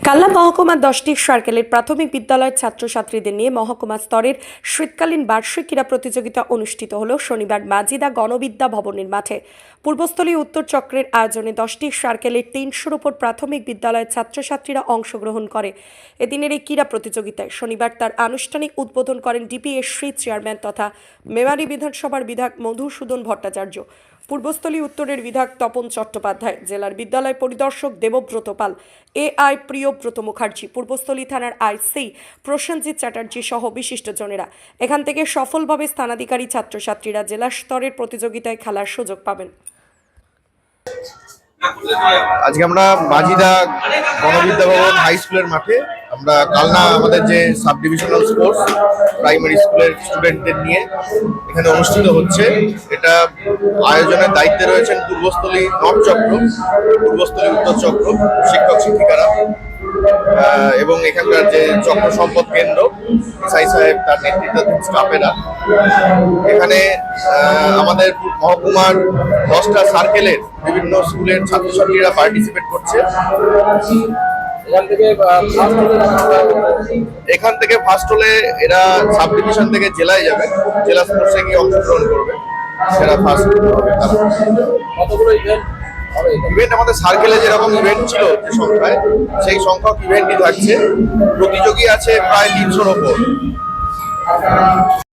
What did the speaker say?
কাল্লা মহকুমার 10টি সার্কেলের প্রাথমিক বিদ্যালয়ের ছাত্রছাত্রীদের নিয়ে মহকুমা স্তরের শীতকালীন বার্ষিক ক্রীড়া প্রতিযোগিতা অনুষ্ঠিত হল শনিবার মাজিদা গণবিদ্যা ভবনের মাঠে। পূর্বস্থলী উত্তর চক্রের আয়োজনে 10টি সার্কেলের 300-র উপর প্রাথমিক বিদ্যালয়ের ছাত্রছাত্রীরা অংশগ্রহণ করে। এদিনের এই ক্রীড়া প্রতিযোগিতায় শনিবার তার আনুষ্ঠানিক উদ্বোধন করেন ডিপিএসসি চেয়ারম্যান তথা মেমারি বিধানসভার বিধায়ক মধুসূদন ভট্টাচার্য, পূর্বস্থলী উত্তরের বিধায়ক তপন চট্টোপাধ্যায়, জেলার বিদ্যালয় পরিদর্শক দেবব্রত পাল, এআই প্রিয়ব্রত মুখার্জি, পূর্বস্থলী থানার আইসি প্রসেনজিৎ চ্যাটার্জি সহ বিশিষ্টজনেরা। এখান থেকে সফলভাবে স্থানাধিকারী ছাত্রছাত্রীরা জেলা স্তরের প্রতিযোগিতায় খেলার সুযোগ পাবেন। আজকে আমরা মাজিদা গণবিদ্যা ভবন হাই স্কুলের মাঠে আমরা কালনা আমাদের যে সাব ডিভিশনাল স্পোর্টস প্রাইমারি স্কুলের স্টুডেন্টদের নিয়ে এখানে অনুষ্ঠিত হচ্ছে। এটা আয়োজনের দায়িত্বে রয়েছেন পূর্বস্থলী নর্থ চক্র, পূর্বস্থলী উত্তর চক্র শিক্ষক শিক্ষিকারা এবং এখানকার যে চক্র সম্পদ কেন্দ্র সাই সাহেব তার নেতৃত্বাধীন স্টাফেরা। এখানে আমাদের মহকুমার 10টা সার্কেলের বিভিন্ন স্কুলের ছাত্রছাত্রীরা পার্টিসিপেট করছে। এখান থেকে ফার্স্ট হলে এরা সাব ডিভিশন থেকে জেলায় যাবে, জেলা স্পোর্টসে গিয়ে অংশগ্রহণ করবে, সেটা ফার্স্ট হবে। তারা কতগুলো ইভেন্ট আমাদের সার্কেলে যেরকম ইভেন্ট ছিল যে সংখ্যায়, সেই সংখ্যক ইভেন্টই থাকছে। প্রতিযোগী আছে প্রায় 300-র ওপর।